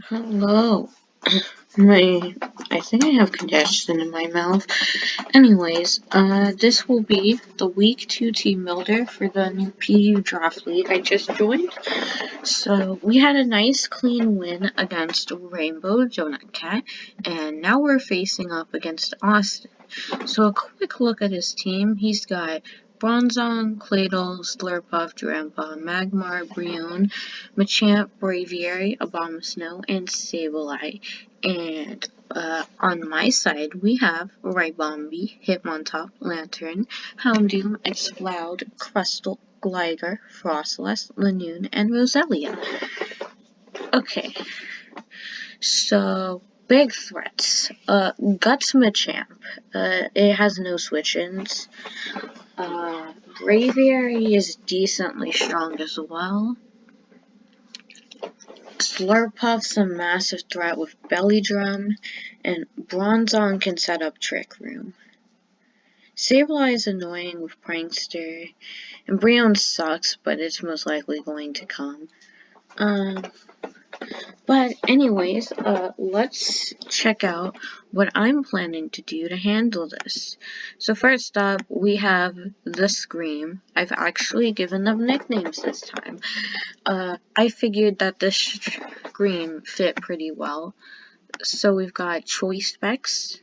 Hello. I think I have congestion in my mouth. Anyways, this will be the week 2 team builder for the new PU draft league I just joined. So we had a nice clean win against Rainbow Donut Cat, and now we're facing up against Austin. So a quick look at his team. He's got Bronzong, Claydol, Slurpuff, Drampa, Magmar, Brion, Machamp, Braviary, Abomasnow, and Sableye. And on my side, we have Ribombi, Hitmontop, Lantern, Houndoom, Exploud, Crustle, Glider, Frostless, Lanoon, and Roselia. Okay, so big threats. Guts Machamp. It has no switch-ins. Braviary is decently strong as well. Slurpuff's a massive threat with Belly Drum, and Bronzong can set up Trick Room. Sableye is annoying with Prankster, and Brion sucks, but it's most likely going to come. But anyways, let's check out what I'm planning to do to handle this. So first up, we have the Scream. I've actually given them nicknames this time. I figured that this Scream fit pretty well. So we've got Choice Specs,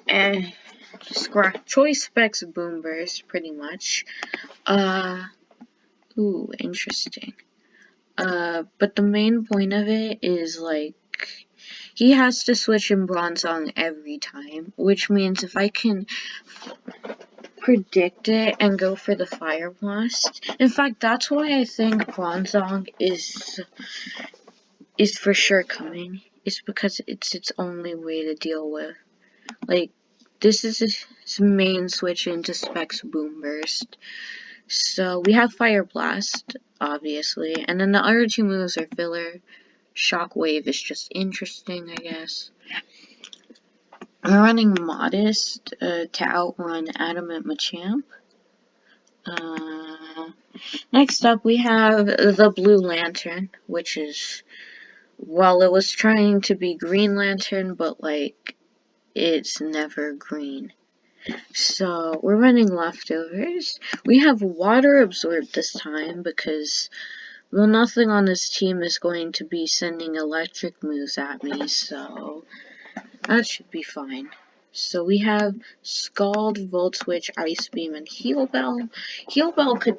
and Choice Specs Boom Burst, pretty much. Ooh, interesting. But the main point of it is, like, he has to switch in Bronzong every time, which means if I can predict it and go for the Fire Blast. In fact, that's why I think Bronzong is for sure coming. It's because it's its only way to deal with. Like, this is his main switch into Specs Boom Burst. So we have Fire Blast, obviously, and then the other two moves are filler. Shockwave is just interesting, I guess. We're running Modest to outrun Adamant Machamp. Next up, we have the Blue Lantern, which is, well, it was trying to be Green Lantern, but, like, it's never green. So, we're running Leftovers. We have Water Absorb this time because, well, nothing on this team is going to be sending electric moves at me, so that should be fine. So we have Scald, Volt Switch, Ice Beam, and Heal Bell. Heal Bell could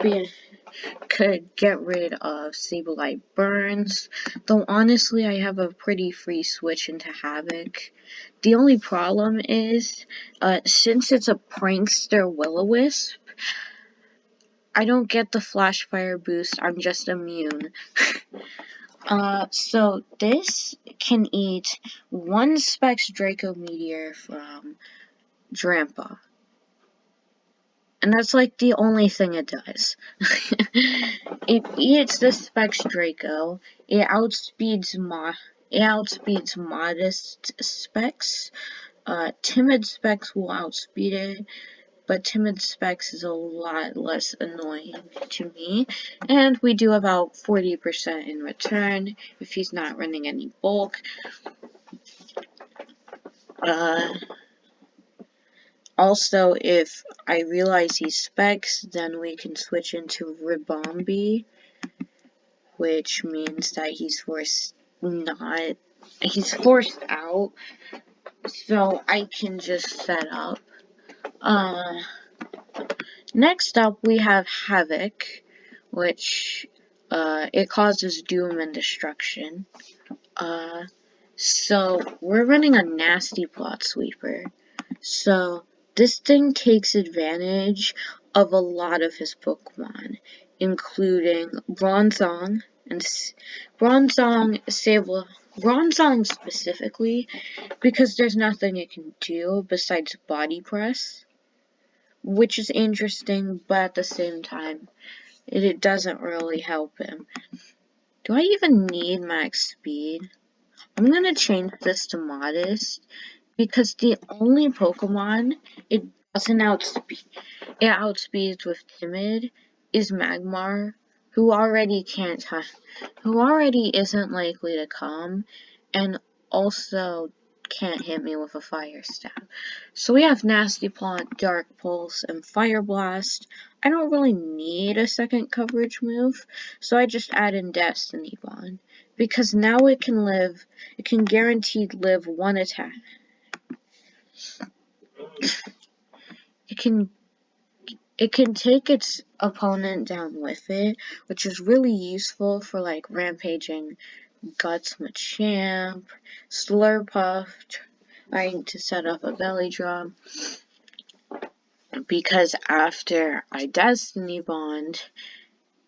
get rid of Sableye Burns, though honestly I have a pretty free switch into Havoc. The only problem is, since it's a Prankster Will-O-Wisp, I don't get the Flash Fire boost, I'm just immune. So this can eat one Specs Draco Meteor from Drampa. And that's like the only thing it does. It eats the Specs Draco. It outspeeds Modest Specs. Timid Specs will outspeed it, but Timid Specs is a lot less annoying to me. And we do about 40% in return if he's not running any bulk. Also, if I realize he's Specs, then we can switch into Ribombi, which means that he's forced out, so I can just set up. Next up, we have Havoc, which, it causes doom and destruction. So, we're running a nasty plot sweeper. So, this thing takes advantage of a lot of his Pokemon, including Bronzong and Bronzong specifically, because there's nothing it can do besides Body Press, which is interesting, but at the same time, it doesn't really help him. Do I even need max speed? I'm gonna change this to Modest, because the only Pokemon it doesn't outspeeds with Timid is Magmar, who already who already isn't likely to come, and also can't hit me with a fire stab. So we have Nasty Plot, Dark Pulse, and Fire Blast. I don't really need a second coverage move, so I just add in Destiny Bond, because now it can guaranteed live one attack. It can take its opponent down with it, which is really useful for like rampaging Guts Machamp, Slurpuff, trying to set up a belly drum. Because after I Destiny Bond,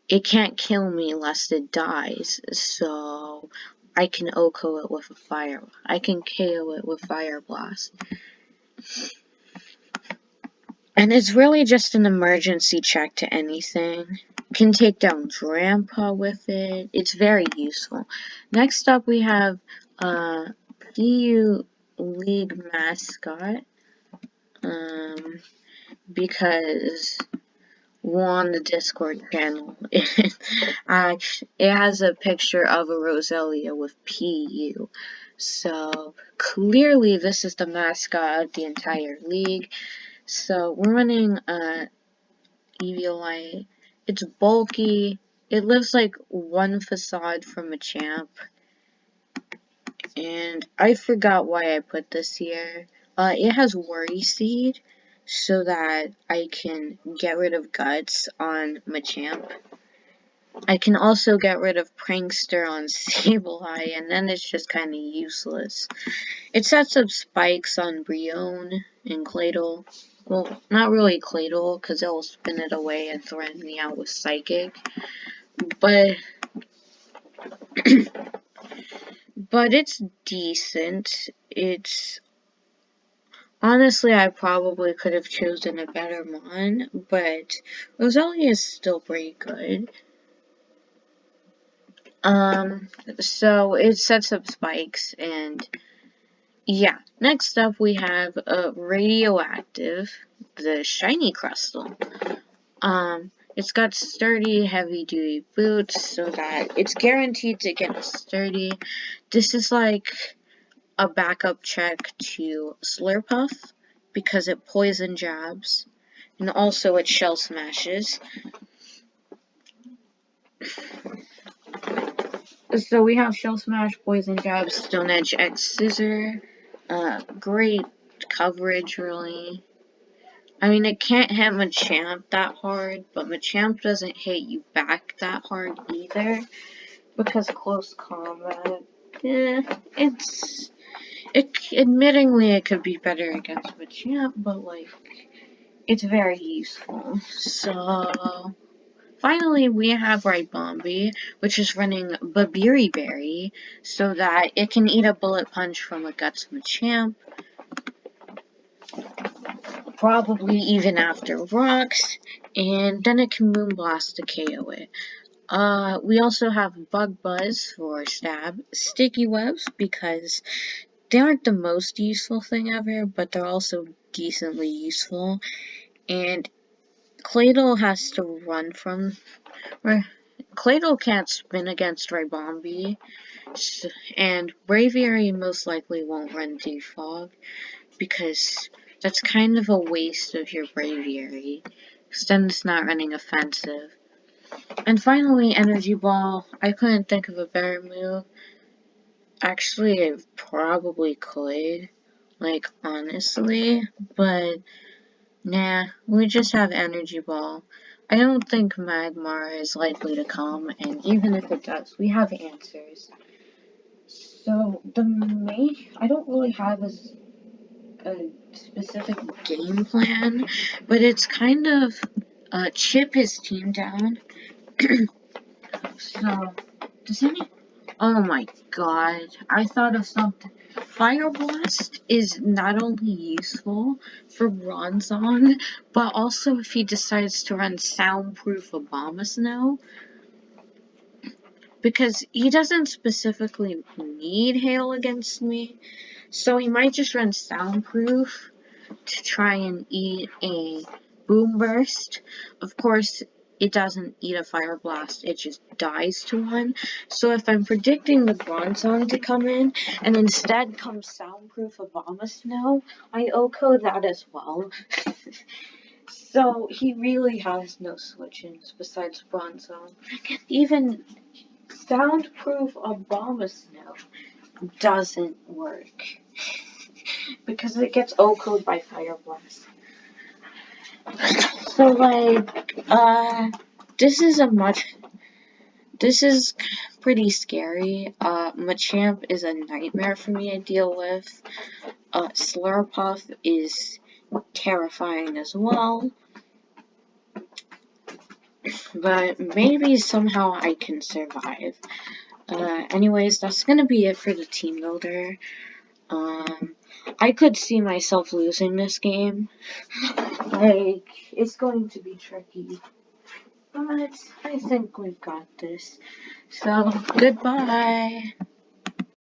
it can't kill me lest it dies, so I can OHKO it with a fire. I can KO it with Fire Blast. And it's really just an emergency check to anything. Can take down Grandpa with it. It's very useful. Next up we have EU League mascot. Because we're on the Discord channel. It has a picture of a Roselia with PU. So clearly this is the mascot of the entire league. So we're running Eviolite. It's bulky. It lives like one facade from a champ. And I forgot why I put this here. It has Worry Seed, so that I can get rid of Guts on Machamp. I can also get rid of Prankster on Sableye, and then it's just kind of useless. It sets up spikes on Brion and Claydol. Well, not really Claydol, because it'll spin it away and threaten me out with Psychic. But it's decent. Honestly, I probably could have chosen a better mon, but Roselia is still pretty good. So it sets up spikes, and yeah. Next up, we have Radioactive, the Shiny Crystal. It's got sturdy, heavy-duty boots, so that it's guaranteed to get sturdy. This is like a backup check to Slurpuff, because it poison jabs, and also it shell smashes. So we have Shell Smash, Poison Jab, Stone Edge, X Scissor. Great coverage, really. I mean, it can't hit Machamp that hard, but Machamp doesn't hit you back that hard either, because close combat, admittingly, it could be better against Machamp, but, like, it's very useful. So finally, we have Ribombee, which is running Babiri Berry, so that it can eat a Bullet Punch from a Guts Machamp, probably even after Rocks, and then it can Moonblast to KO it. We also have Bug Buzz for Stab, Sticky Webs, because they aren't the most useful thing ever, but they're also decently useful, and Claydol has to run from... Claydol can't spin against Ribombee, and Braviary most likely won't run Defog, because that's kind of a waste of your Braviary, because then it's not running offensive. And finally, Energy Ball. I couldn't think of a better move. Actually, I probably could, like, honestly, but nah, we just have Energy Ball. I don't think Magmar is likely to come, and even if it does, we have answers. So, I don't really have a specific game plan, but it's kind of chip his team down. So, does any... Oh my god, I thought of something. Fire Blast is not only useful for Bronzong, but also if he decides to run Soundproof Abomasnow, because he doesn't specifically need Hail against me, so he might just run Soundproof to try and eat a Boom Burst. Of course, it doesn't eat a fire blast, it just dies to one. So if I'm predicting the Bronzong to come in, and instead comes Soundproof Abomasnow, I O-code that as well. So he really has no switch-ins besides Bronzong. Even Soundproof Abomasnow doesn't work because it gets O-code by Fire Blast. So like, this is pretty scary. Machamp is a nightmare for me to deal with. Slurpuff is terrifying as well. But maybe somehow I can survive. Anyways, that's gonna be it for the team builder. I could see myself losing this game. Like, it's going to be tricky. But I think we've got this. So, goodbye.